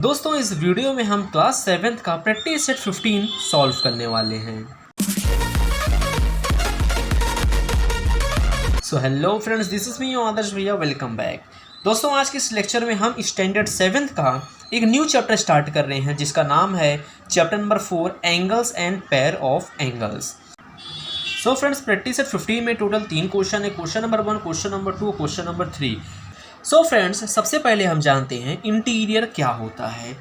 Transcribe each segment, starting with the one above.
दोस्तों इस वीडियो में हम क्लास 7th का प्रैक्टिस सेट 15 सॉल्व करने वाले हैं। So hello friends, this is me Adarsh भैया, वेलकम बैक। दोस्तों आज के इस लेक्चर में हम स्टैंडर्ड 7th का एक न्यू चैप्टर स्टार्ट कर रहे हैं जिसका नाम है chapter number 4 angles and pair of angles. So friends practice set 15 में टोटल 3 क्वेश्चन है। Question number 1, question number 2, question number 3। So friends सबसे पहले हम जानते हैं इंटीरियर क्या होता है।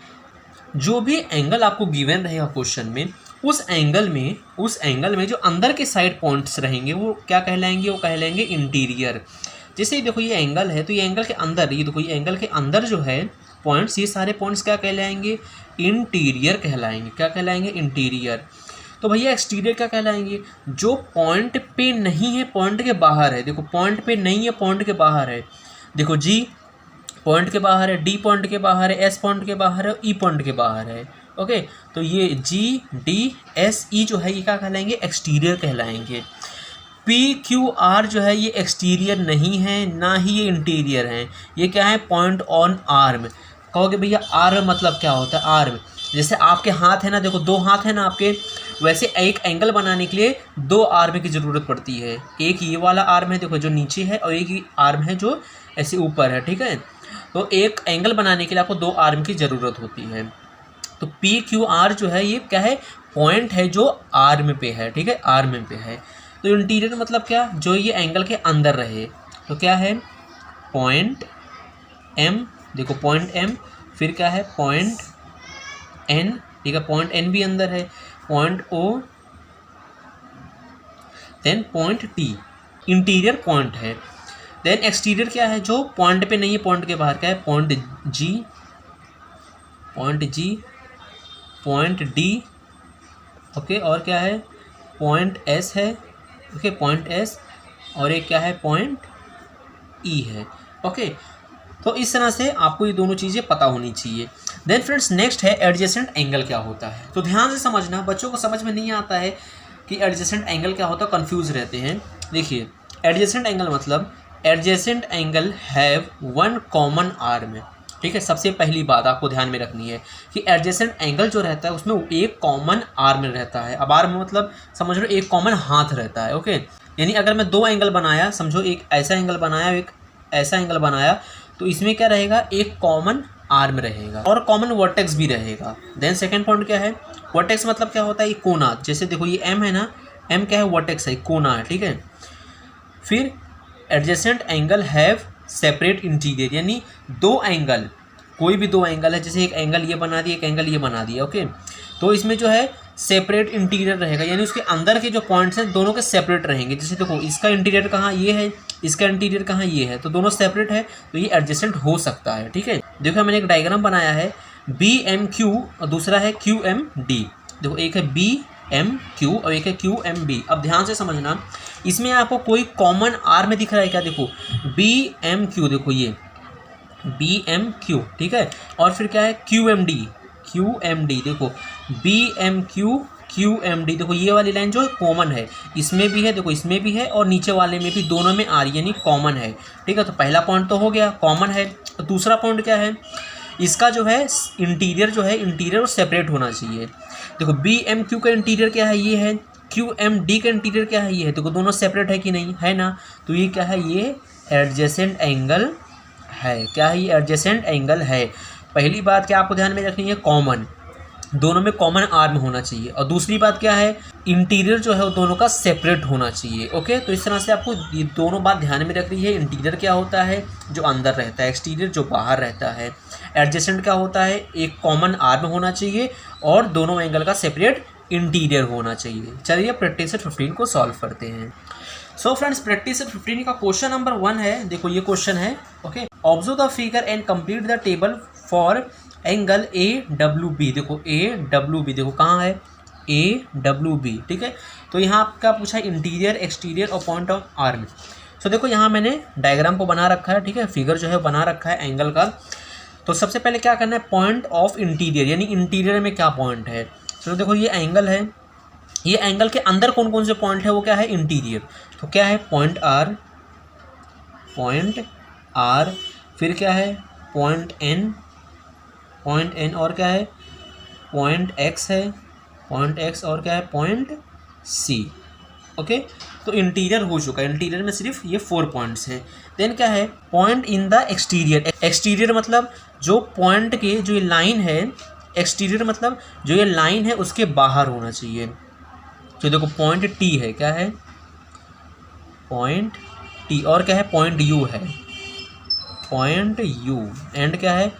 जो भी एंगल आपको गिवन रहेगा क्वेश्चन में, उस एंगल में जो अंदर के साइड पॉइंट्स रहेंगे वो क्या कहलाएंगे? वो कहलाएंगे इंटीरियर। जैसे देखो ये एंगल है तो ये एंगल के अंदर, ये देखो ये एंगल के अंदर जो है पॉइंट्स, ये सारे पॉइंट्स क्या कहलाएंगे? इंटीरियर कहलाएंगे। क्या कहलाएंगे? इंटीरियर। तो भैया एक्सटीरियर क्या कहलाएंगे? जो पॉइंट पे नहीं है, पॉइंट के बाहर है। देखो पॉइंट पे नहीं है, पॉइंट के बाहर है। देखो जी पॉइंट के बाहर है, डी पॉइंट के बाहर है, एस पॉइंट के बाहर है, ई पॉइंट के बाहर है। ओके, तो ये जी डी एस ई जो है ये क्या कहलाएंगे? एक्सटीरियर कहलाएंगे। पी क्यू आर जो है ये एक्सटीरियर नहीं है, ना ही ये इंटीरियर है। ये क्या है? Point on arm. कहोगे भैया आर्म मतलब क्या होता है? आर्म जैसे आपके हाथ है ना, देखो 2 हाथ है ना आपके, वैसे एक एंगल बनाने के लिए 2 आर्म की ज़रूरत पड़ती है। एक ये वाला आर्म है देखो जो नीचे है, और एक आर्म है जो ऐसे ऊपर है। ठीक है, तो एक एंगल बनाने के लिए आपको 2 आर्म की ज़रूरत होती है। तो पी क्यू आर जो है ये क्या है? पॉइंट है जो आर्म पे है। ठीक है, आर्म पे है। तो इंटीरियर मतलब क्या? जो ये एंगल के अंदर रहे। तो क्या है? पॉइंट एम, देखो पॉइंट एम, फिर क्या है? Point N. ठीक है, पॉइंट एन भी अंदर है, point O, then point T. Interior point है। देन एक्सटीरियर क्या है? जो पॉइंट पे नहीं है, पॉइंट के बाहर। क्या है? पॉइंट जी, पॉइंट जी, पॉइंट डी। ओके, और क्या है? पॉइंट एस है। ओके, पॉइंट एस, और एक क्या है? पॉइंट ई है। ओके, तो इस तरह से आपको ये दोनों चीज़ें पता होनी चाहिए। देन फ्रेंड्स नेक्स्ट है एडजेसेंट एंगल क्या होता है। तो ध्यान से समझना, बच्चों को समझ में नहीं आता है कि एडजेसेंट एंगल क्या होता है, कंफ्यूज रहते हैं। देखिए एडजेसेंट एंगल मतलब adjacent angle have one common arm. ठीक है, सबसे पहली बात आपको ध्यान में रखनी है कि एडजेसेंट एंगल जो रहता है उसमें एक कॉमन आर्म रहता है। अब आर्म मतलब समझ लो एक कॉमन हाथ रहता है। ओके, यानी अगर मैं 2 एंगल बनाया, समझो एक ऐसा एंगल बनाया, एक ऐसा एंगल बनाया, तो इसमें क्या रहेगा? एक कॉमन आर्म रहेगा और कॉमन वर्टेक्स भी रहेगा। देन सेकंड पॉइंट क्या है? वर्टेक्स मतलब क्या होता है? ये कोना। जैसे देखो ये एम है ना, एम क्या है? वर्टेक्स है, कोना है। ठीक है, फिर adjacent angle have separate interior, यानी 2 एंगल, कोई भी 2 एंगल है, जैसे एक एंगल ये बना दिया, एक एंगल ये बना दिया। ओके, तो इसमें जो है सेपरेट इंटीरियर रहेगा, यानी उसके अंदर के जो पॉइंट्स हैं दोनों के सेपरेट रहेंगे। जैसे देखो इसका इंटीरियर कहाँ? ये है, इसका इंटीरियर कहाँ? ये है, तो दोनों सेपरेट है, तो ये एडजेसेंट हो सकता है। ठीक है, देखो मैंने एक डायग्राम बनाया है, बी एम क्यू और दूसरा है क्यू एम डी। देखो एक है बी एम क्यू और एक है क्यू एम बी। अब ध्यान से समझना, इसमें आपको कोई कॉमन आर्म दिख रहा है क्या? देखो बी एम क्यू, देखो ये बी एम क्यू। ठीक है, और फिर क्या है? Q M D, Q M D. देखो B M Q, Q M D. देखो ये वाली लाइन जो कॉमन है, इसमें भी है, देखो इसमें भी है और नीचे वाले में भी, दोनों में आ रही है, यानी कॉमन है। ठीक है, तो पहला पॉइंट तो हो गया, कॉमन है। तो दूसरा पॉइंट क्या है? इसका जो है इंटीरियर जो है, इंटीरियर सेपरेट होना चाहिए। देखो बी एम क्यू का इंटीरियर क्या है? ये है। क्यू एम डी का इंटीरियर क्या है? ये है। देखो दोनों सेपरेट है कि नहीं? है ना, तो ये क्या है? ये एडजेसेंट एंगल है। क्या है? ये एडजेसेंट एंगल है। पहली बात क्या आपको ध्यान में रखनी है? कॉमन, दोनों में कॉमन आर्म होना चाहिए। और दूसरी बात क्या है? इंटीरियर जो है वो दोनों का सेपरेट होना चाहिए। ओके, तो इस तरह से आपको ये दोनों बात ध्यान में रखनी है। इंटीरियर क्या होता है? जो अंदर रहता है। एक्सटीरियर जो बाहर रहता है। एडजेसेंट क्या होता है? एक कॉमन आर्म होना चाहिए और दोनों एंगल का सेपरेट इंटीरियर होना चाहिए। चलिए प्रैक्टिस सेट 15 को सॉल्व करते हैं। सो फ्रेंड्स प्रैक्टिस सेट 15 का क्वेश्चन नंबर 1 है। देखो ये क्वेश्चन है। Okay, observe the figure and complete the table for angle A W B. देखो ए डब्ल्यू बी, देखो कहाँ है? A W B. ठीक है, तो यहाँ आपका पूछा है इंटीरियर, एक्सटीरियर और पॉइंट ऑफ आर्म। सो देखो यहाँ मैंने डायग्राम को बना रखा है। ठीक है, फिगर जो है बना रखा है एंगल का। तो सबसे पहले क्या करना है? पॉइंट ऑफ इंटीरियर, यानी इंटीरियर में क्या पॉइंट है। तो देखो ये एंगल है, ये एंगल के अंदर कौन कौन से पॉइंट है? वो क्या है? इंटीरियर। तो क्या है? पॉइंट आर, पॉइंट आर, फिर क्या है? पॉइंट एन, पॉइंट एन और क्या है, पॉइंट एक्स है, पॉइंट एक्स और क्या है, पॉइंट सी। ओके, तो इंटीरियर हो चुका है, इंटीरियर में सिर्फ ये 4 पॉइंट्स हैं। देन क्या है, point in the exterior. Exterior मतलब जो पॉइंट के जो ये लाइन है, एक्सटीरियर मतलब जो ये लाइन है उसके बाहर होना चाहिए। तो देखो पॉइंट टी है, क्या है, पॉइंट टी, और क्या है, पॉइंट यू है, पॉइंट यू, एंड क्या है,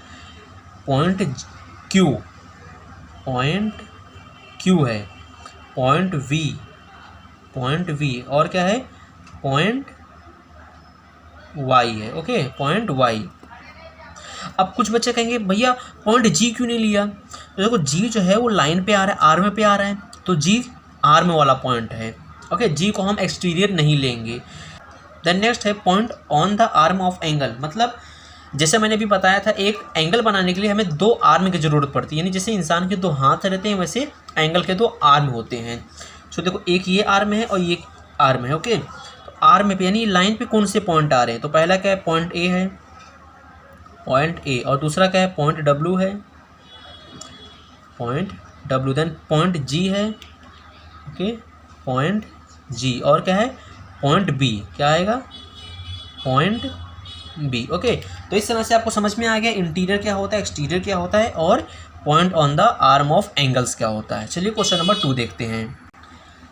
पॉइंट क्यू, पॉइंट क्यू है, पॉइंट वी, पॉइंट वी, और क्या है, पॉइंट वाई है। Okay, point Y. अब कुछ बच्चे कहेंगे भैया पॉइंट जी क्यों नहीं लिया, तो देखो जी जो है वो लाइन पे आ रहा है, आर्म पे आ रहा है, तो जी आर्म वाला पॉइंट है। ओके, जी को हम एक्सटीरियर नहीं लेंगे। देन नेक्स्ट है point on the arm of angle, मतलब जैसे मैंने भी बताया था एक एंगल बनाने के लिए हमें 2 आर्म की ज़रूरत पड़ती है, यानी जैसे इंसान के 2 हाथ रहते हैं वैसे एंगल के 2 आर्म होते हैं। सो देखो एक ये आर्म है और ये आर्म है। ओके, तो आर्म पे यानी लाइन पे कौन से पॉइंट आ रहे हैं, तो पहला क्या है, पॉइंट ए है, पॉइंट ए, और दूसरा क्या है, पॉइंट डब्ल्यू है, पॉइंट डब्ल्यू। देन पॉइंट जी है, ओके, पॉइंट जी, और क्या है, पॉइंट बी, क्या आएगा, पॉइंट बी। ओके, तो इस तरह से आपको समझ में आ गया इंटीरियर क्या होता है, एक्सटीरियर क्या होता है, और point on the arm of angles क्या होता है। चलिए क्वेश्चन नंबर 2 देखते हैं।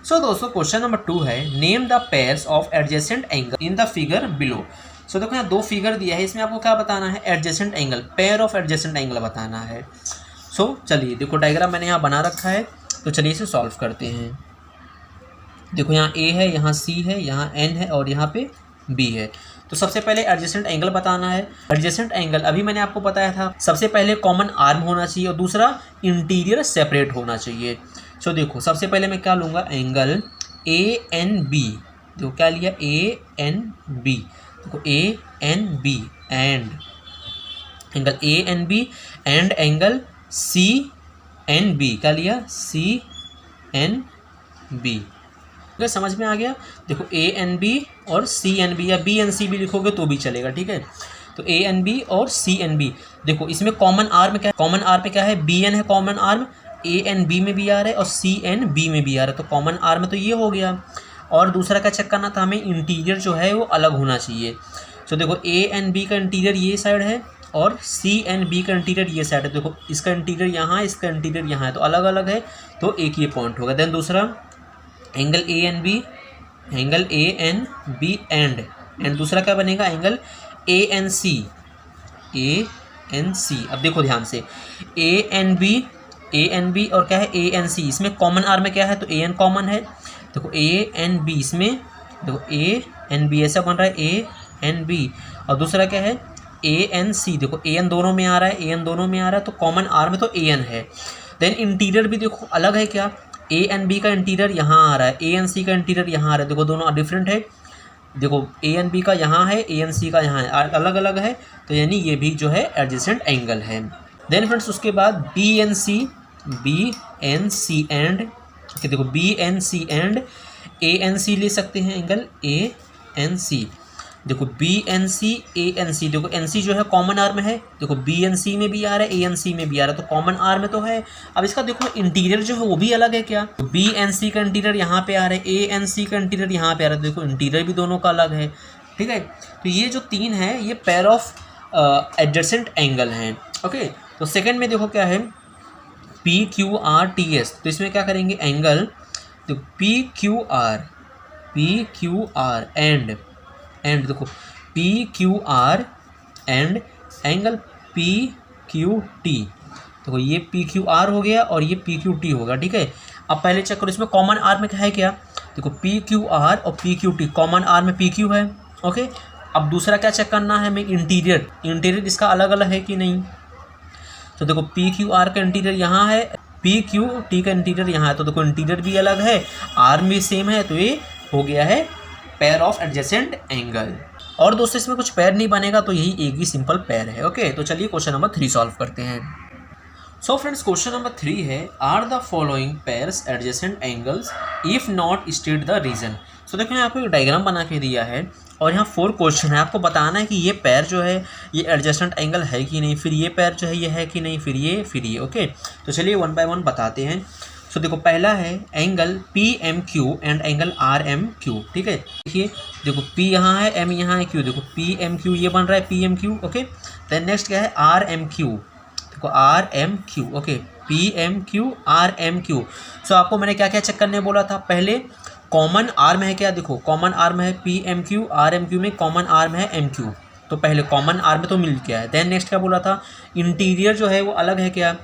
सो दोस्तों क्वेश्चन नंबर 2 है, name the pairs of adjacent angle in the figure below. So देखो यहाँ 2 फिगर दिया है, इसमें आपको क्या बताना है, adjacent angle, pair of adjacent angle बताना है। सो चलिए देखो डायग्राम मैंने यहाँ बना रखा है, तो चलिए इसे सॉल्व करते हैं। देखो यहाँ ए है, यहाँ सी है, यहाँ एन है और यहाँ पे बी है। तो सबसे पहले एडजेसेंट एंगल बताना है। एडजेसेंट एंगल अभी मैंने आपको बताया था, सबसे पहले कॉमन आर्म होना चाहिए और दूसरा इंटीरियर सेपरेट होना चाहिए। सो देखो सबसे पहले मैं क्या लूँगा, एंगल ए एन बी। देखो क्या लिया, ए एन बी, देखो A N B and angle A N B and angle C N B, क्या लिया, सी एन बी। अगर समझ में आ गया, देखो ए एन बी और सी एन बी, या बी एन सी भी लिखोगे तो भी चलेगा, ठीक है। तो ए एन बी और सी एन बी, देखो इसमें कॉमन आर्म क्या है, कॉमन आर्म पे क्या है, बी एन है कॉमन आर्म, ए एन बी में भी आ रहा है और सी एन बी में भी आ रहा है, तो कॉमन आर्म तो ये हो गया। और दूसरा क्या चेक करना था हमें, इंटीरियर जो है वो अलग होना चाहिए। तो देखो ए एन बी का इंटीरियर ये साइड है और सी एन बी का इंटीरियर ये साइड है। देखो इसका इंटीरियर यहाँ है, इसका इंटीरियर यहाँ है, तो अलग अलग है, तो एक ये पॉइंट होगा। देन दूसरा angle A N B, angle A N B and दूसरा क्या बनेगा, angle A N C, A N C. अब देखो ध्यान से, ए एन बी और क्या है, ए एन सी, इसमें कॉमन आर्म में क्या है, तो ए एन कॉमन है। देखो ए एन बी, इसमें देखो ए एन बी ऐसा बन रहा है, ए एन बी, और दूसरा क्या है, ए एन सी, देखो ए एन दोनों में आ रहा है, ए एन दोनों में आ रहा है, तो कॉमन आर्म में तो ए एन है। देन इंटीरियर भी देखो अलग है, क्या, ए एन बी का इंटीरियर यहाँ आ रहा है, ए एन सी का इंटीरियर यहाँ आ रहा है, देखो दोनों डिफरेंट है। देखो ए एन बी का यहाँ है, ए एन सी का यहाँ है, अलग अलग है, तो यानी ये भी जो है एडजेसेंट एंगल है। देन फ्रेंड्स उसके बाद बी एन सी एंड, देखो B N C and A N C ले सकते हैं, एंगल ए एन सी। देखो B N C A N C, देखो एन सी जो है कॉमन आर्म है, देखो बी एन सी में भी आ रहा है, ए एन सी में भी आ रहा है, तो कॉमन आर्म तो है। अब इसका देखो इंटीरियर जो है वो भी अलग है, क्या, बी एन सी का इंटीरियर यहाँ पे आ रहा है, ए एन सी का इंटीरियर यहाँ पे आ रहा है, देखो इंटीरियर भी दोनों का अलग है, ठीक है। तो ये जो 3 है ये पेयर ऑफ एडजेसेंट एंगल हैं। ओके, तो सेकेंड में देखो क्या है, P Q R T S, तो इसमें क्या करेंगे, एंगल तो पी क्यू आर एंड देखो P Q are and angle P Q T, देखो ये पी क्यू आर हो गया और ये पी क्यू टी होगा, ठीक है। अब पहले चेक करो इसमें कॉमन आर में क्या है, क्या, देखो पी क्यू आर और P Q T, common R में पी क्यू है। ओके, अब दूसरा क्या चेक करना है हमें, इंटीरियर इसका अलग अलग है कि नहीं। तो देखो पी क्यू आर का इंटीरियर यहाँ है, पी क्यू टी का इंटीरियर यहाँ है, तो देखो इंटीरियर भी अलग है, आर्म भी सेम है, तो ये हो गया है पेयर ऑफ एडजेसेंट एंगल। और दोस्तों इसमें कुछ पेयर नहीं बनेगा, तो यही एक ही सिंपल पेयर है। ओके, तो चलिए क्वेश्चन नंबर 3 सॉल्व करते हैं। सो फ्रेंड्स क्वेश्चन नंबर 3 है, are the following pairs adjacent angles if not state the reason. So देखो यहाँ आपको एक डायग्राम बना के दिया है और यहाँ 4 क्वेश्चन है, आपको बताना है कि ये पैर जो है ये एडजेसेंट एंगल है कि नहीं, फिर ये पैर जो है ये है कि नहीं, फिर ये ओके। तो चलिए 1 बाय 1 बताते हैं। सो देखो पहला है angle P M Q and angle R M Q, ठीक है। देखिए देखो P यहाँ है, M यहाँ है, Q देखो पी एम क्यू ये बन रहा है P M Q, okay. Then next क्या है आर एम क्यू, देखो R M Q, okay P M Q R M Q. So आपको मैंने क्या क्या चेक करने बोला था, पहले कॉमन आर्म है क्या, देखो कॉमन आर्म है P M Q, R M Q में कॉमन आर्म है एम क्यू, तो पहले कॉमन आर्म तो मिल गया है। देन नेक्स्ट क्या बोला था, इंटीरियर जो है वो अलग है क्या,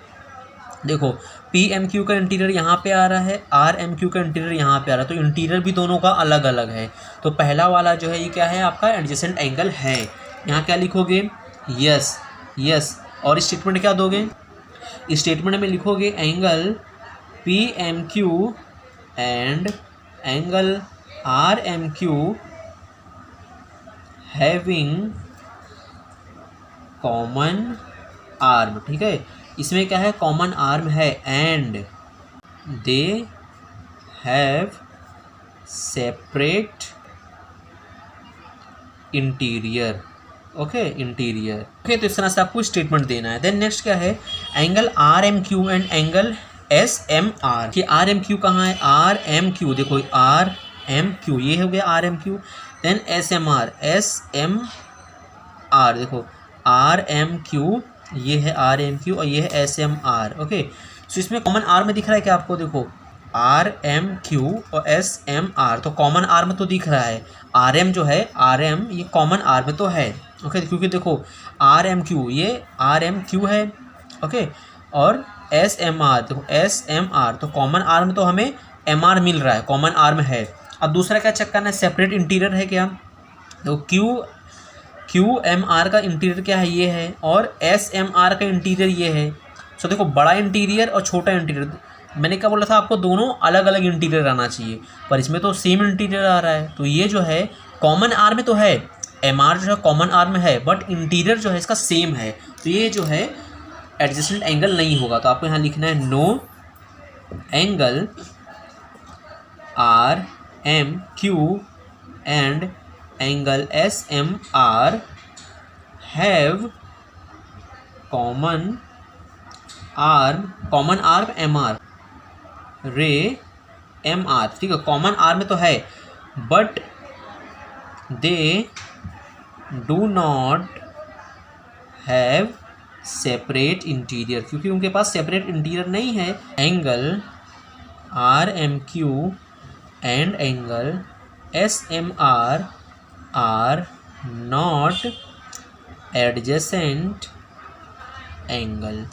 देखो पी एम क्यू का इंटीरियर यहाँ पे आ रहा है, आर एम क्यू का इंटीरियर यहाँ पे आ रहा है, तो इंटीरियर भी दोनों का अलग अलग है। तो पहला वाला जो है ये क्या है आपका एडजेसेंट एंगल है। यहाँ क्या लिखोगे, यस यस, और स्टेटमेंट क्या दोगे, स्टेटमेंट में लिखोगे angle P M Q and angle R M Q having common arm, ठीक है। इसमें क्या है कॉमन आर्म है and they have separate interior, okay interior, okay. तो इस तरह से आपको स्टेटमेंट देना है। देन नेक्स्ट क्या है angle R M Q and angle S M R, कि आर एम क्यू कहाँ है, आर एम क्यू देखो आर एम क्यू ये हो गया R M Q. Then S M R देखो आर एम क्यू ये है आर एम क्यू और ये है S M R, okay. So इसमें कॉमन आर्म दिख रहा है क्या आपको, देखो आर एम क्यू और एस एम आर, तो कॉमन आर्म तो दिख रहा है, आर एम जो है आर एम ये कॉमन आर्म तो है, ओके। क्योंकि देखो आर एम क्यू ये आर एम क्यू है, ओके, और एस एम आर देखो एस एम आर, तो कॉमन आर्म तो हमें एम आर मिल रहा है, कॉमन आर्म है। अब दूसरा क्या चेक करना है, सेपरेट इंटीरियर है क्या, तो क्यू एम आर का इंटीरियर क्या है ये है, और एस एम आर का इंटीरियर ये है। सो देखो बड़ा इंटीरियर और छोटा इंटीरियर, मैंने क्या बोला था आपको दोनों अलग अलग इंटीरियर आना चाहिए, पर इसमें तो सेम इंटीरियर आ रहा है। तो ये जो है कॉमन आर्म तो है, एम आर जो है कॉमन आर्म है, बट इंटीरियर जो है इसका सेम है, तो ये जो है एडजेसेंट एंगल नहीं होगा। तो आपको यहाँ लिखना है no angle R M Q and angle S M R have common arm M R ray M R, ठीक है। कॉमन आर्म तो है but they do not have separate interior, क्योंकि उनके पास सेपरेट इंटीरियर नहीं है। Angle R M Q and angle S M R not adjacent angle,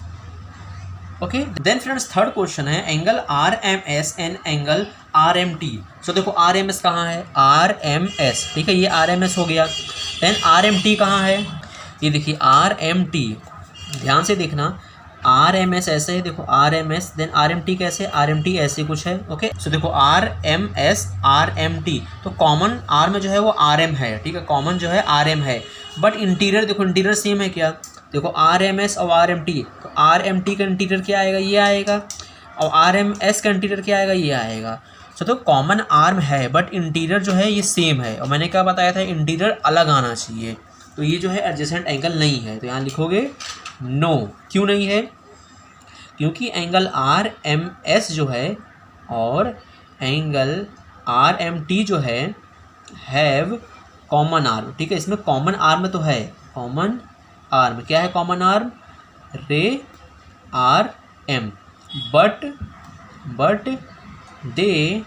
okay. Then friends third question है angle R M S and angle R M T. सो देखो R M S कहाँ है, R M S, ठीक है, ये are M S हो गया। Then R M T कहाँ है, ये देखिए आर एम टी, ध्यान से देखना, आर एम एस ऐसे है, देखो R M S, then R M T कैसे, आर एम टी ऐसे कुछ है, ओके। सो देखो R M S R M T, तो कॉमन आर्म जो है वो आर एम है, ठीक है, कॉमन जो है आर एम है, बट इंटीरियर देखो इंटीरियर सेम है क्या, देखो आर एम एस और आर एम टी, तो आर एम टी का इंटीरियर क्या आएगा, ये आएगा, और आर एम एस का इंटीरियर क्या आएगा, ये आएगा। सो तो कॉमन आर्म है बट इंटीरियर जो है ये सेम है, और मैंने क्या बताया था इंटीरियर अलग आना चाहिए, तो ये जो है एडजेसेंट एंगल नहीं है। तो यहाँ लिखोगे नो, क्यों नहीं है, क्योंकि एंगल आर एम एस जो है और एंगल आर एम टी जो है हैव कॉमन आर्म, ठीक है, इसमें कॉमन आर्म तो है, कॉमन आर्म क्या है, common arm ray R M, but they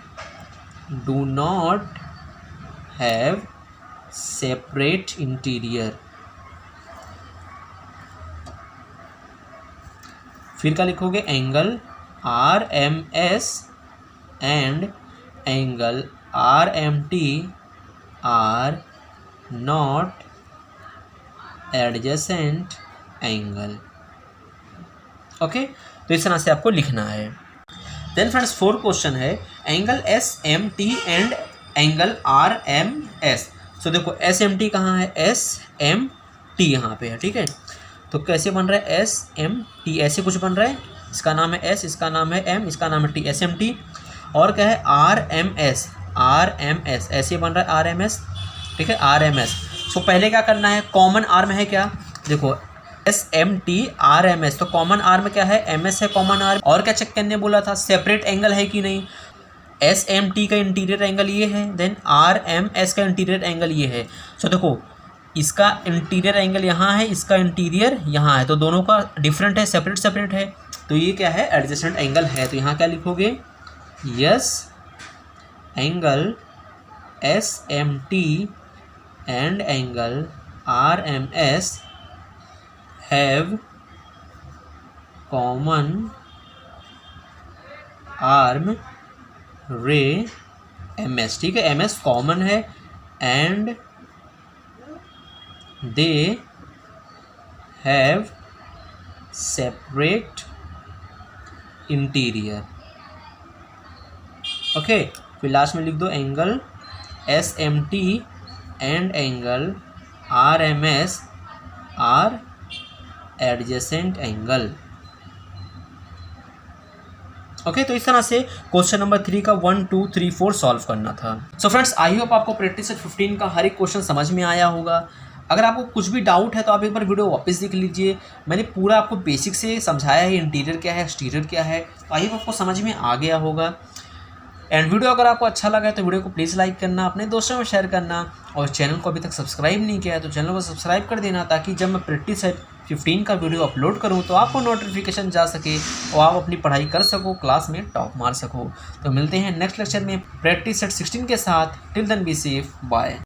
do not have separate interior. फिर क्या लिखोगे, angle R M S and angle R M T are not adjacent angle, okay. तो इस तरह से आपको लिखना है। देन फ्रेंड्स फोर्थ क्वेश्चन है angle S M T and angle R M S. So देखो एस एम टी कहाँ है, एस एम टी यहाँ पे है, ठीक है। तो कैसे बन रहा है SMT, ऐसे कुछ बन रहा है, इसका नाम है S, इसका नाम है M, इसका नाम है T, SMT। और क्या है RMS, ऐसे बन रहा है RMS, ठीक है RMS। सो पहले क्या करना है, कॉमन आर्म है क्या, देखो SMT RMS, तो कॉमन आर्म क्या है, MS है कॉमन आर्म। और क्या चेक करने बोला था, सेपरेट एंगल है कि नहीं, SMT का इंटीरियर एंगल ये है, देन RMS का इंटीरियर एंगल ये है। सो देखो इसका इंटीरियर एंगल यहाँ है, इसका इंटीरियर यहाँ है, तो दोनों का डिफरेंट है, सेपरेट है, तो ये क्या है, एडजेसेंट एंगल है। तो यहाँ क्या लिखोगे, yes angle SMT and angle RMS have common arm ray MS, ठीक है MS कॉमन है, and they have separate interior. Okay, फिर लास्ट में लिख दो angle SMT and angle RMS are adjacent angle. Okay, तो इस तरह से क्वेश्चन नंबर 3 का 1, 2, 3, 4 सॉल्व करना था। सो फ्रेंड्स, आई होप आपको प्रैक्टिस सेट 15 का हर एक क्वेश्चन समझ में आया होगा। अगर आपको कुछ भी डाउट है तो आप एक बार वीडियो वापस देख लीजिए, मैंने पूरा आपको बेसिक से समझाया है, इंटीरियर क्या है, एक्सटीरियर क्या है, तो आई होप आपको समझ में आ गया होगा। एंड वीडियो अगर आपको अच्छा लगा है तो वीडियो को प्लीज़ लाइक करना, अपने दोस्तों में शेयर करना, और चैनल को अभी तक सब्सक्राइब नहीं किया है तो चैनल को सब्सक्राइब कर देना, ताकि जब मैं प्रैक्टिस सेट 15 का वीडियो अपलोड करूं तो आपको नोटिफिकेशन जा सके और आप अपनी पढ़ाई कर सको, क्लास में टॉप मार सको। तो मिलते हैं नेक्स्ट लेक्चर में प्रैक्टिस सेट 16 के साथ। Till then be safe, bye.